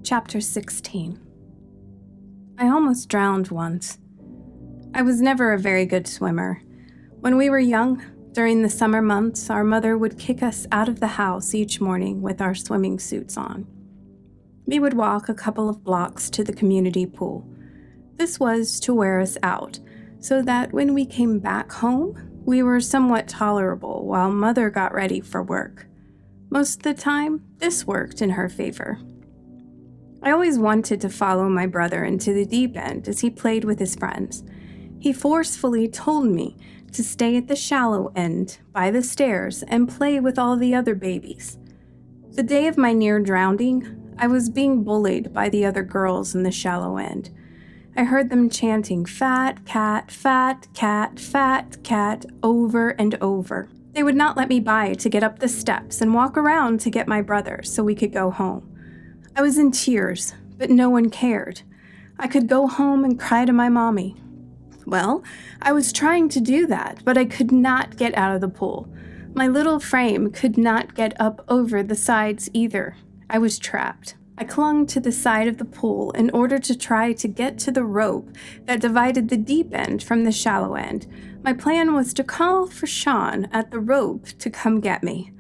Chapter 16. I almost drowned once. I was never a very good swimmer. When we were young, during the summer months, our mother would kick us out of the house each morning with our swimming suits on. We would walk a couple of blocks to the community pool. This was to wear us out, so that when we came back home, we were somewhat tolerable while Mother got ready for work. Most of the time, this worked in her favor. I always wanted to follow my brother into the deep end as he played with his friends. He forcefully told me to stay at the shallow end by the stairs and play with all the other babies. The day of my near drowning, I was being bullied by the other girls in the shallow end. I heard them chanting, "Fat cat, fat cat, fat cat," over and over. They would not let me by to get up the steps and walk around to get my brother so we could go home. I was in tears, but no one cared. I could go home and cry to my mommy. Well, I was trying to do that, but I could not get out of the pool. My little frame could not get up over the sides either. I was trapped. I clung to the side of the pool in order to try to get to the rope that divided the deep end from the shallow end. My plan was to call for Sean at the rope to come get me.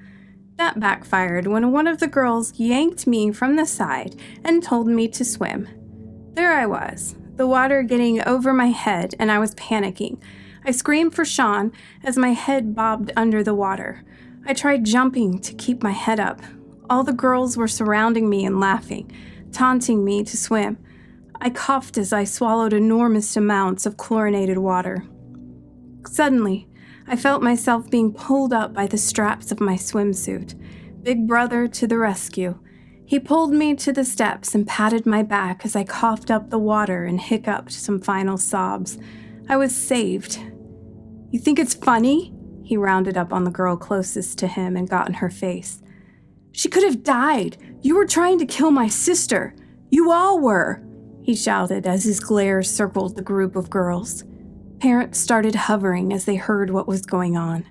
That backfired when one of the girls yanked me from the side and told me to swim. There I was, the water getting over my head, and I was panicking. I screamed for Sean as my head bobbed under the water. I tried jumping to keep my head up. All the girls were surrounding me and laughing, taunting me to swim. I coughed as I swallowed enormous amounts of chlorinated water. Suddenly, I felt myself being pulled up by the straps of my swimsuit. Big Brother to the rescue. He pulled me to the steps and patted my back as I coughed up the water and hiccuped some final sobs. I was saved. "You think it's funny?" He rounded up on the girl closest to him and got in her face. "She could have died. You were trying to kill my sister. You all were," he shouted as his glare circled the group of girls. Parents started hovering as they heard what was going on.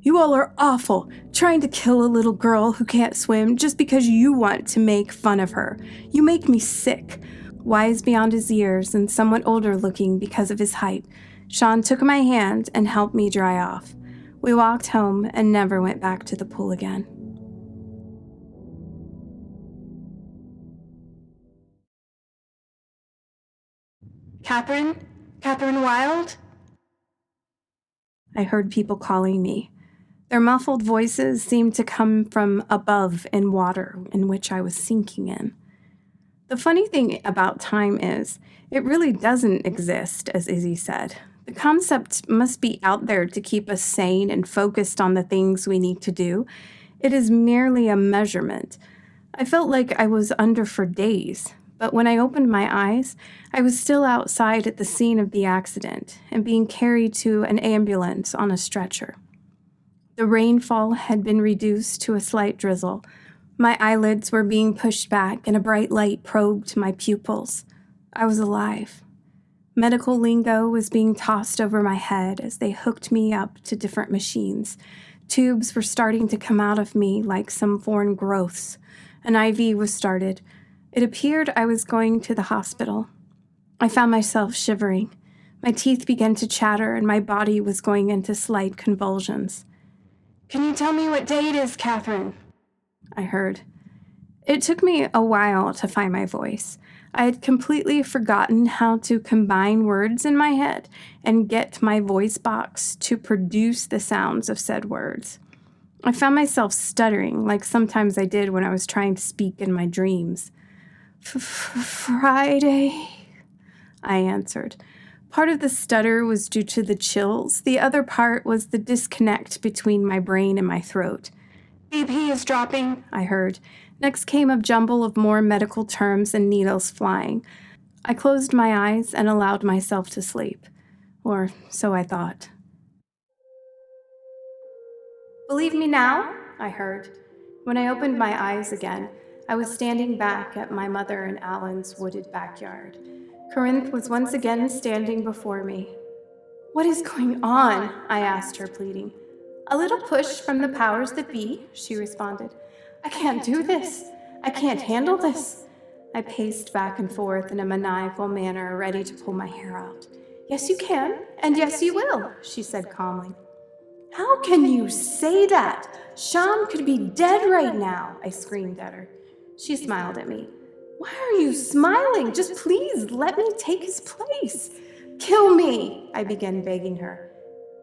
"You all are awful, trying to kill a little girl who can't swim just because you want to make fun of her. You make me sick." Wise beyond his years and somewhat older looking because of his height, Sean took my hand and helped me dry off. We walked home and never went back to the pool again. "Kathryn? Kathryn Wilde?" I heard people calling me. Their muffled voices seemed to come from above in water in which I was sinking in. The funny thing about time is, it really doesn't exist, as Izzy said. The concept must be out there to keep us sane and focused on the things we need to do. It is merely a measurement. I felt like I was under for days. But when I opened my eyes, I was still outside at the scene of the accident and being carried to an ambulance on a stretcher. The rainfall had been reduced to a slight drizzle. My eyelids were being pushed back and a bright light probed my pupils. I was alive. Medical lingo was being tossed over my head as they hooked me up to different machines. Tubes were starting to come out of me like some foreign growths. An IV was started. It appeared I was going to the hospital. I found myself shivering. My teeth began to chatter and my body was going into slight convulsions. "Can you tell me what day it is, Kathryn?" I heard. It took me a while to find my voice. I had completely forgotten how to combine words in my head and get my voice box to produce the sounds of said words. I found myself stuttering like sometimes I did when I was trying to speak in my dreams. "Friday," I answered. Part of the stutter was due to the chills. The other part was the disconnect between my brain and my throat. "BP is dropping," I heard. Next came a jumble of more medical terms and needles flying. I closed my eyes and allowed myself to sleep. Or so I thought. "Believe me now?" I heard. When I opened my eyes again, I was standing back at my mother and Alan's wooded backyard. Corinne was once again standing before me. "What is going on?" I asked her, pleading. "A little push from the powers that be," she responded. "I can't do this. I can't handle this." I paced back and forth in a maniacal manner, ready to pull my hair out. "Yes, you can, and yes, you will," she said calmly. "How can you say that? Sean could be dead right now," I screamed at her. She smiled at me. "Why are you smiling? Just please let me take his place." "Kill me," I began begging her.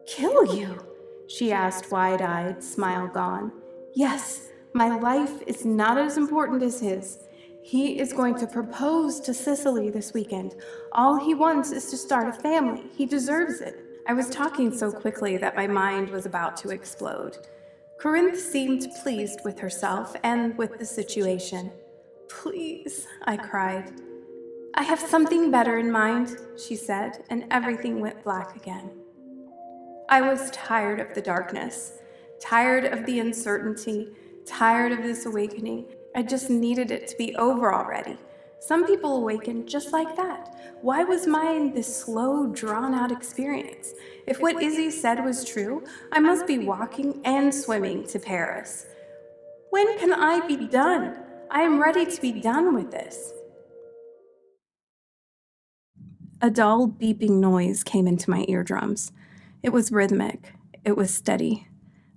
"Kill you?" she asked, wide-eyed, smile gone. "Yes, my life is not as important as his. He is going to propose to Cicely this weekend. All he wants is to start a family. He deserves it." I was talking so quickly that my mind was about to explode. Corinne seemed pleased with herself and with the situation. "Please," I cried. "I have something better in mind," she said, and everything went black again. I was tired of the darkness, tired of the uncertainty, tired of this awakening. I just needed it to be over already. Some people awaken just like that. Why was mine this slow, drawn-out experience? If what Izzy said was true, I must be walking and swimming to Paris. When can I be done? I am ready to be done with this. A dull, beeping noise came into my eardrums. It was rhythmic. It was steady.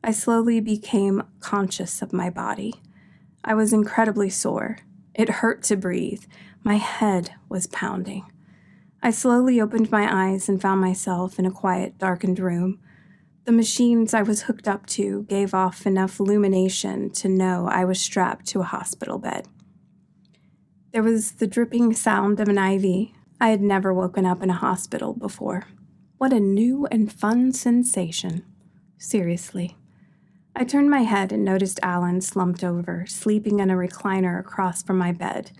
I slowly became conscious of my body. I was incredibly sore. It hurt to breathe. My head was pounding. I slowly opened my eyes and found myself in a quiet, darkened room. The machines I was hooked up to gave off enough illumination to know I was strapped to a hospital bed. There was the dripping sound of an IV. I had never woken up in a hospital before. What a new and fun sensation. Seriously. I turned my head and noticed Alan slumped over, sleeping in a recliner across from my bed.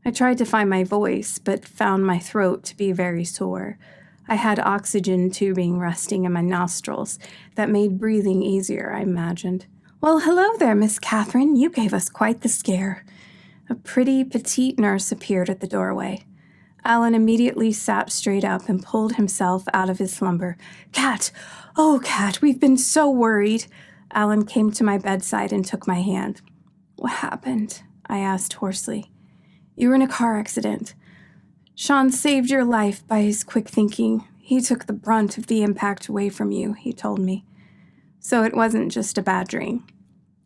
I tried to find my voice, but found my throat to be very sore. I had oxygen tubing resting in my nostrils that made breathing easier, I imagined. "Well, hello there, Miss Kathryn. You gave us quite the scare." A pretty, petite nurse appeared at the doorway. Alan immediately sat straight up and pulled himself out of his slumber. "Kat! Oh, Kat, we've been so worried." Alan came to my bedside and took my hand. "What happened?" I asked hoarsely. "You were in a car accident. Sean saved your life by his quick thinking. He took the brunt of the impact away from you," he told me. So it wasn't just a bad dream.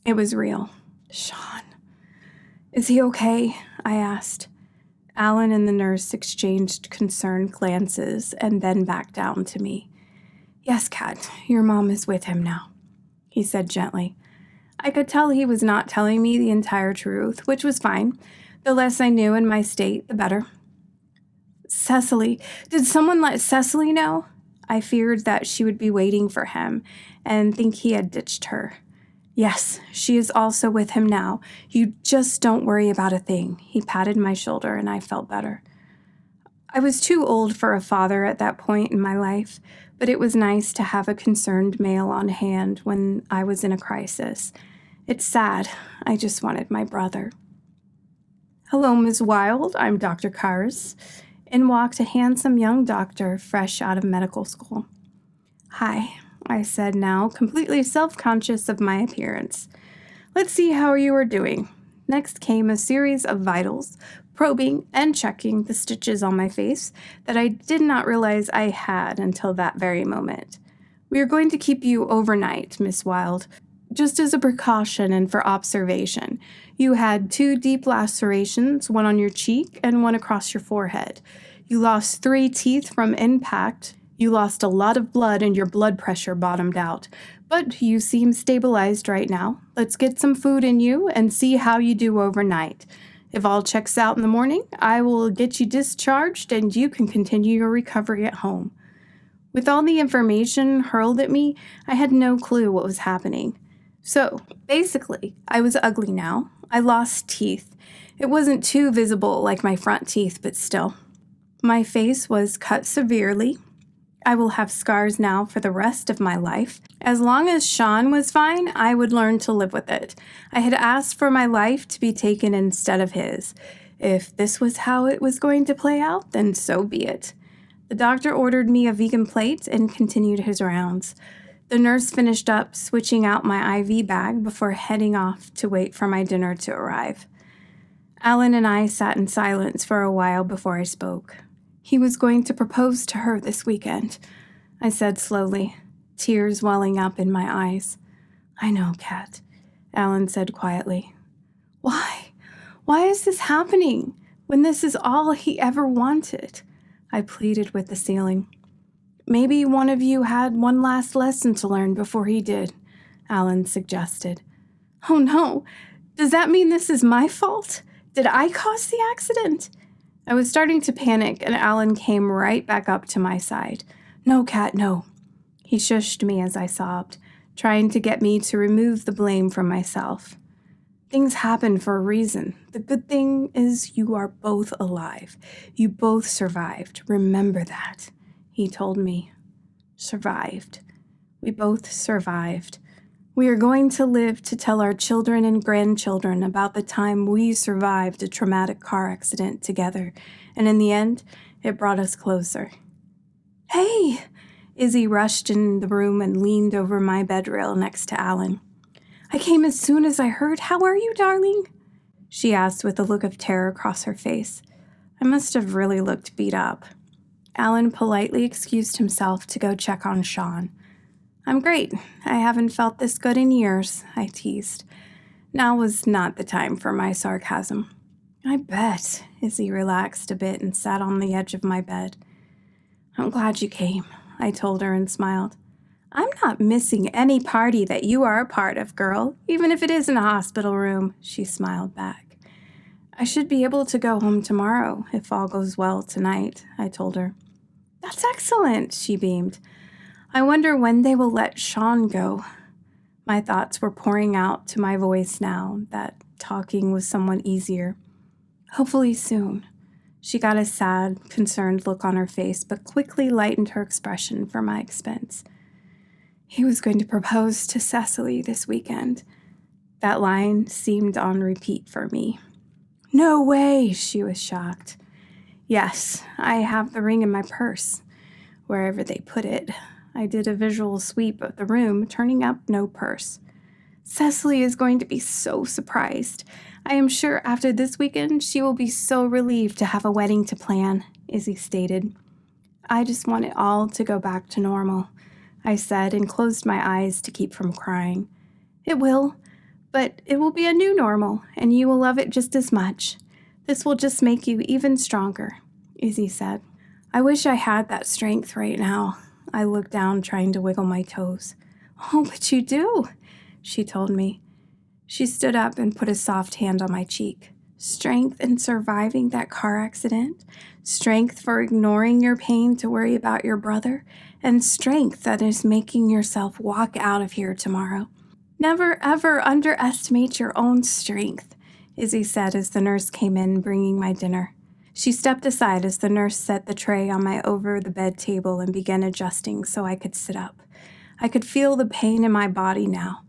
It was real. Sean. "Is he okay?" I asked. Alan and the nurse exchanged concerned glances and then back down to me. "Yes, Kat, your mom is with him now," he said gently. I could tell he was not telling me the entire truth, which was fine. The less I knew in my state, the better. "Cicely, did someone let Cicely know?" I feared that she would be waiting for him and think he had ditched her. "Yes, she is also with him now. You just don't worry about a thing." He patted my shoulder and I felt better. I was too old for a father at that point in my life, but it was nice to have a concerned male on hand when I was in a crisis. It's sad. I just wanted my brother. "Hello, Ms. Wilde. I'm Dr. Kars." In walked a handsome young doctor fresh out of medical school. "Hi," I said now, completely self-conscious of my appearance. "Let's see how you are doing." Next came a series of vitals, probing and checking the stitches on my face that I did not realize I had until that very moment. "We are going to keep you overnight, Miss Wilde, just as a precaution and for observation. You had 2 deep lacerations, one on your cheek and one across your forehead. You lost 3 teeth from impact. You lost a lot of blood and your blood pressure bottomed out. But you seem stabilized right now. Let's get some food in you and see how you do overnight. If all checks out in the morning, I will get you discharged and you can continue your recovery at home." With all the information hurled at me, I had no clue what was happening. So, basically, I was ugly now. I lost teeth. It wasn't too visible like my front teeth, but still. My face was cut severely. I will have scars now for the rest of my life. As long as Sean was fine, I would learn to live with it. I had asked for my life to be taken instead of his. If this was how it was going to play out, then so be it. The doctor ordered me a vegan plate and continued his rounds. The nurse finished up switching out my IV bag before heading off to wait for my dinner to arrive. Alan and I sat in silence for a while before I spoke. He was going to propose to her this weekend, I said slowly, tears welling up in my eyes. I know, Kat, Alan said quietly. Why? Why is this happening when this is all he ever wanted? I pleaded with the ceiling. Maybe one of you had one last lesson to learn before he did, Alan suggested. Oh no, does that mean this is my fault? Did I cause the accident? I was starting to panic, and Alan came right back up to my side. No, Kat, no. He shushed me as I sobbed, trying to get me to remove the blame from myself. Things happen for a reason. The good thing is you are both alive. You both survived. Remember that, he told me. Survived. We both survived. We are going to live to tell our children and grandchildren about the time we survived a traumatic car accident together, and in the end, it brought us closer. Hey! Izzy rushed in the room and leaned over my bed rail next to Alan. I came as soon as I heard. How are you, darling? She asked with a look of terror across her face. I must have really looked beat up. Alan politely excused himself to go check on Sean. I'm great. I haven't felt this good in years, I teased. Now was not the time for my sarcasm. I bet. Izzy relaxed a bit and sat on the edge of my bed. I'm glad you came, I told her and smiled. I'm not missing any party that you are a part of, girl, even if it is in a hospital room, she smiled back. I should be able to go home tomorrow if all goes well tonight, I told her. That's excellent, she beamed. I wonder when they will let Sean go. My thoughts were pouring out to my voice now that talking was somewhat easier. Hopefully soon. She got a sad, concerned look on her face, but quickly lightened her expression for my expense. He was going to propose to Cecily this weekend. That line seemed on repeat for me. No way, she was shocked. Yes, I have the ring in my purse, wherever they put it. I did a visual sweep of the room, turning up no purse. Cecily is going to be so surprised. I am sure after this weekend, she will be so relieved to have a wedding to plan, Izzy stated. I just want it all to go back to normal, I said and closed my eyes to keep from crying. It will, but it will be a new normal, and you will love it just as much. This will just make you even stronger, Izzy said. I wish I had that strength right now. I looked down, trying to wiggle my toes. Oh, but you do, she told me. She stood up and put a soft hand on my cheek. Strength in surviving that car accident, strength for ignoring your pain to worry about your brother, and strength that is making yourself walk out of here tomorrow. Never, ever underestimate your own strength, Izzy said as the nurse came in bringing my dinner. She stepped aside as the nurse set the tray on my over-the-bed table and began adjusting so I could sit up. I could feel the pain in my body now.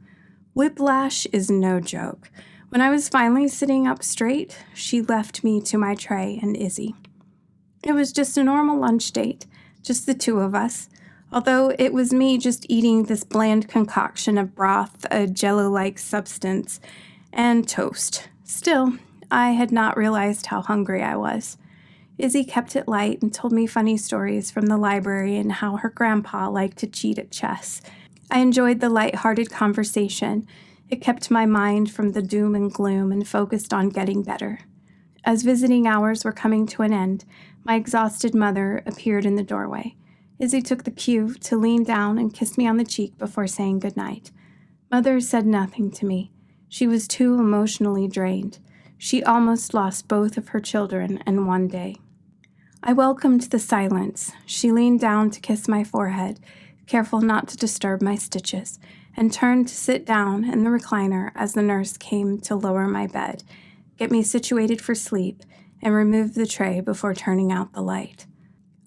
Whiplash is no joke. When I was finally sitting up straight, she left me to my tray and Izzy. It was just a normal lunch date, just the two of us, although it was me just eating this bland concoction of broth, a jello-like substance, and toast. Still, I had not realized how hungry I was. Izzy kept it light and told me funny stories from the library and how her grandpa liked to cheat at chess. I enjoyed the light-hearted conversation. It kept my mind from the doom and gloom and focused on getting better. As visiting hours were coming to an end, my exhausted mother appeared in the doorway. Izzy took the cue to lean down and kiss me on the cheek before saying goodnight. Mother said nothing to me. She was too emotionally drained. She almost lost both of her children in one day. I welcomed the silence. She leaned down to kiss my forehead, careful not to disturb my stitches, and turned to sit down in the recliner as the nurse came to lower my bed, get me situated for sleep, and remove the tray before turning out the light.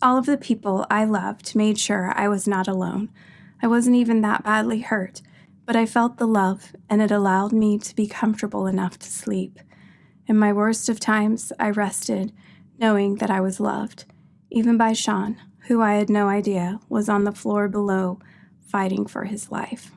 All of the people I loved made sure I was not alone. I wasn't even that badly hurt, but I felt the love, and it allowed me to be comfortable enough to sleep. In my worst of times, I rested, knowing that I was loved, even by Sean, who I had no idea was on the floor below, fighting for his life.